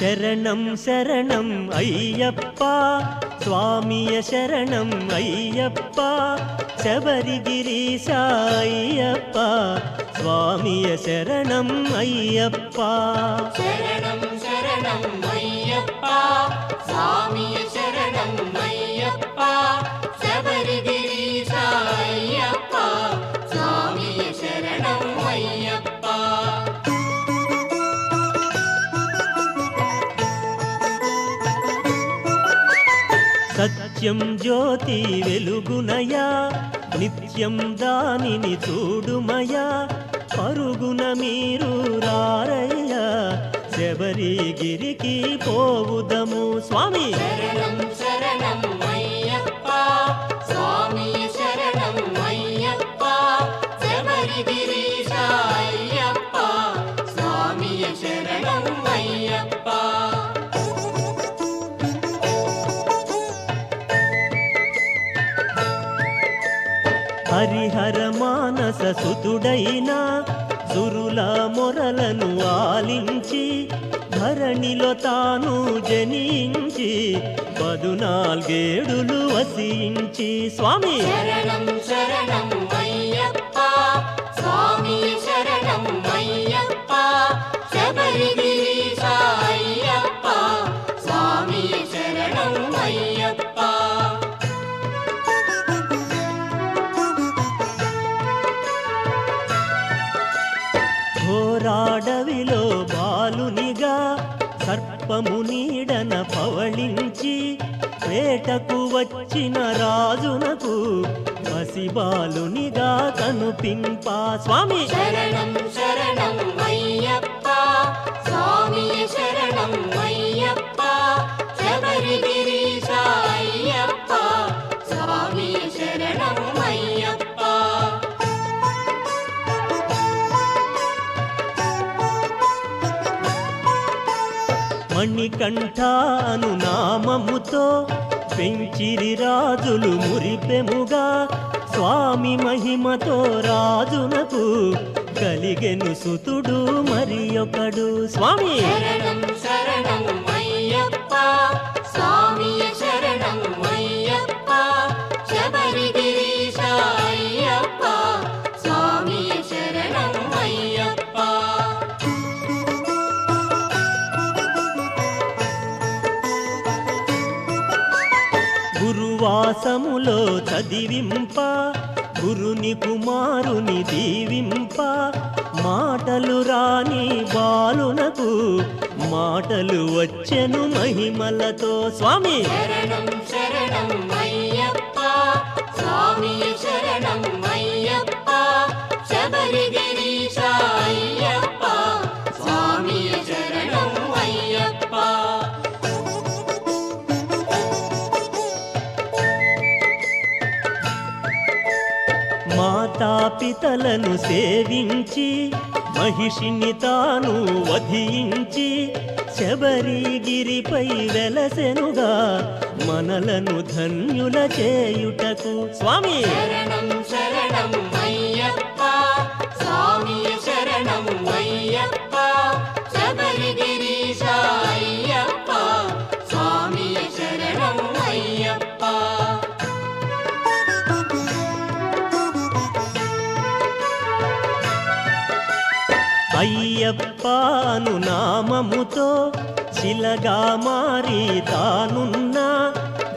శరణం శరణం అయ్యప్ప స్వామియ శరణం అయ్యప్ప శబరిగిరీశ అయ్యప్ప స్వామియ శరణం అయ్యప్ప శరణం శరణం అయ్యప్ప స్వామియ శరణం అయ్యప్ప శబరిగిరీశ అయ్యప్ప స్వామియ శరణం అయ్యప్ప సత్యం జ్యోతి వెలుగునయా నిత్యం దానిని చూడుమయా పరుగున మీరు రారయ్యా శబరిగిరికి పోవుదము స్వామి శరణం శరణం అయ్యప్ప స్వామియ శరణం అయ్యప్ప శబరిగిరీశ అయ్యప్ప స్వామియ శరణం అయ్యప్ప హరిహర మానస సుతుడైన సురుల మొరలను ఆలించి ధరణిలో తాను జనించి 14 వసించి స్వామి శరణం శరణం అయ్యప్ప స్వామియ శరణం అయ్యప్ప శబరిగిరీశ అయ్యప్ప స్వామియ శరణం అయ్యప్ప ఘోరాడవిలో బాలునిగా సర్పము నీడన పవళించి వేటకు వచ్చిన రాజునకు పసిబాలునిగా కనుపింప స్వామి శరణం శరణం అయ్యప్ప స్వామియ శరణం అయ్యప్ప శబరిగిరీశ అయ్యప్ప స్వామియ శరణం అయ్యప్ప మణికంఠాను నామముతో పెంచిరి రాజులు మురిపెముగా స్వామి మహిమతో రాజునకు కలిగెను సుతుడు మరి ఒకడు స్వామి శరణం శరణం అయ్యప్ప స్వామియ శరణం అయ్యప్ప శబరిగిరీశ అయ్యప్ప స్వామియ శరణం అయ్యప్ప గురువాసములో చదివింప గురుని కుమారుని దీవింప మాటలు రాని బాలునకు మాటలు వచ్చెను మహిమలతో స్వామి శరణం శరణం అయ్యప్ప స్వామియ శరణం అయ్యప్ప శబరిగిరీశ అయ్యప్ప స్వామియ శరణం అయ్యప్ప మాతాపితలను సేవించి మహిషిని తాను వధించి శబరిగిరిపై వెలసెనుగా మనలను ధన్యుల చేయుటకు స్వామి శరణం శరణం అయ్యప్ప స్వామియ శరణం అయ్యప్ప శబరిగిరీశ అయ్యప్ప స్వామియ శరణం అయ్యప్ప అయ్యప్పను నామముతో శిలగా మారి తానున్న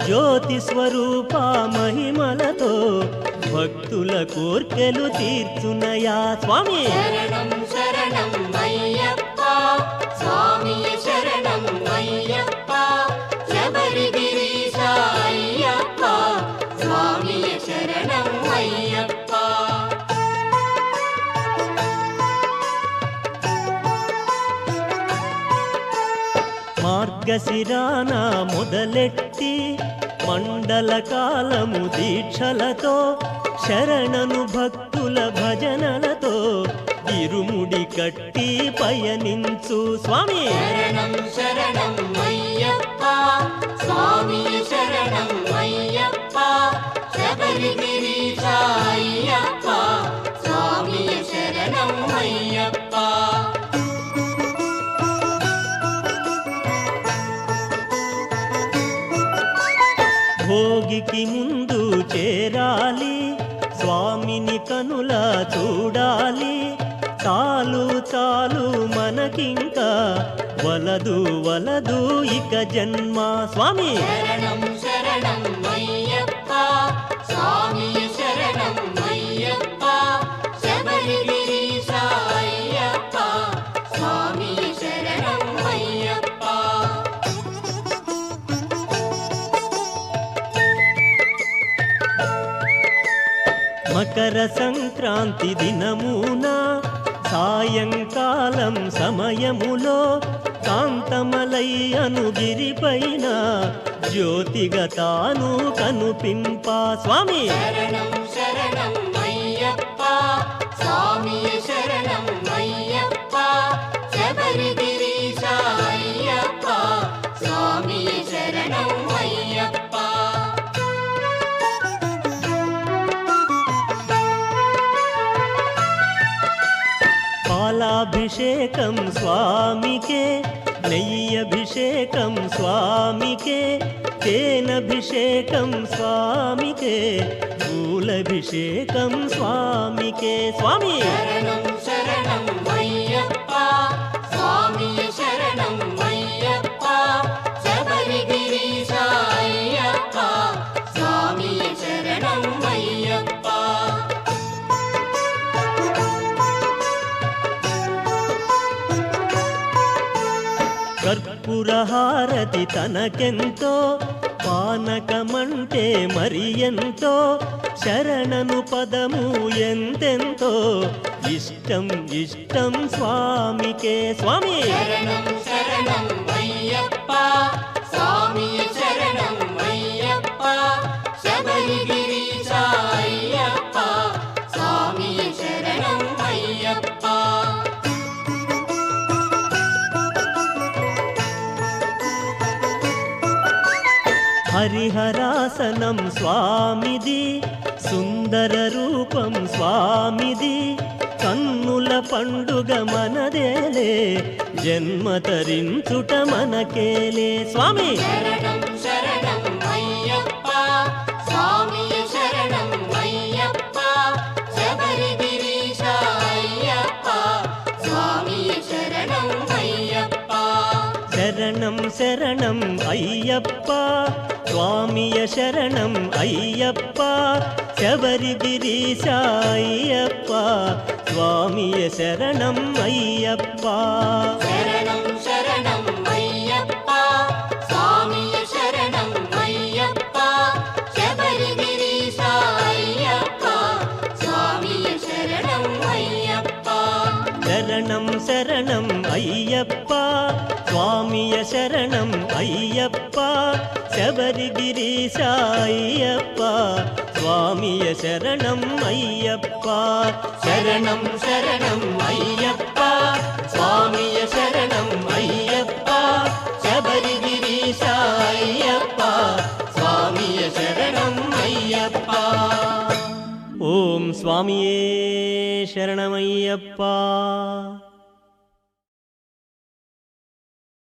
జ్యోతి స్వరూప మహిమలతో భక్తుల కోర్కెలు తీర్చునయా స్వామి శరణం శరణం అయ్యప్ప స్వామియ శరణం అయ్యప్ప శబరిగిరీశ అయ్యప్ప స్వామియ శరణం అయ్యప్ప మార్గశిరాన మొదలెట్టి మండల కాలము దీక్షలతో శరణను భక్తుల భజనలతో ఇరుముడి కట్టి పయనించు స్వామి శరణం శరణం అయ్యప్ప స్వామియ శరణం అయ్యప్ప శబరిగిరీశ అయ్యప్ప స్వామియ శరణం అయ్యప్ప భోగికి ముందు చేరాలి, స్వామిని కనుల చూడాలి. చాలు చాలు మనకింకా వలదు వలదు ఇక జన్మ. స్వామి శరణం శరణం అయ్యప్ప స్వామియే శరణం అయ్యప్ప శబరిగిరీశ అయ్యప్ప స్వామియే శరణం అయ్యప్ప. మకర సంక్రాంతి దినమున సాయంకాలం సమయములో కాంతమలై అనుగిరిపైన జ్యోతిగా తాను కనుపింపా. స్వామి శరణం శరణం అయ్యప్ప స్వామియే శరణం అయ్యప్ప శబరిగిరీశ అయ్యప్ప స్వామియే శరణం అయ్యప్ప. పాలాభిషేకం స్వామికే, నెయ్యభిషేకం స్వామికే, తేనభిషేకం స్వామికే, పూలభిషేకం స్వామికే. స్వామి శరణం శరణం అయ్యప్ప స్వామియే శరణం అయ్యప్ప శబరిగిరీశ అయ్యప్ప స్వామియే శరణం అయ్యప్ప. కర్పూరహారతి తనకెంతో, పానకమంటే మరి ఎంతో, శరణను పదము ఎంతెంతో ఇష్టం ఇష్టం స్వామికే. స్వామి శరణం శరణం అయ్యప్ప స్వామియే శరణం అయ్యప్ప శబరిగిరీశ అయ్యప్ప స్వామియే శరణం అయ్యప్ప. హరిహరాసనం స్వామిది, సుందర రూపం స్వామిది, కన్నుల పండుగ మనదేలే, జన్మ తరించుట మనకేలే. స్వామి శరణం శరణం అయ్యప్ప స్వామియే శరణం అయ్యప్ప శబరిగిరీశ అయ్యప్ప స్వామియే శరణం అయ్యప్ప. శరణం శరణం అయ్యప్ప స్వామియ శరణం అయ్యప్ప శబరిగిరీశ అయ్యప్ప స్వామియ శరణం అయ్యప్ప. శరణం శరణం అయ్యప్ప స్వామియే శరణం అయ్యప్ప శబరిగిరీశ అయ్యప్ప స్వామియే శరణం అయ్యప్ప. శరణం శరణం అయ్యప్ప స్వామియ శరణం అయ్యప్ప శబరిగిరీశ అయ్యప్ప స్వామియ శరణం అయ్యప్ప. శరణం శరణం అయ్యప్ప స్వామియ శరణం అయ్యప్ప శబరిగిరీశ అయ్యప్ప స్వామియ శరణం అయ్యప్ప. ఓం స్వామియే శరణమయ్యప్ప.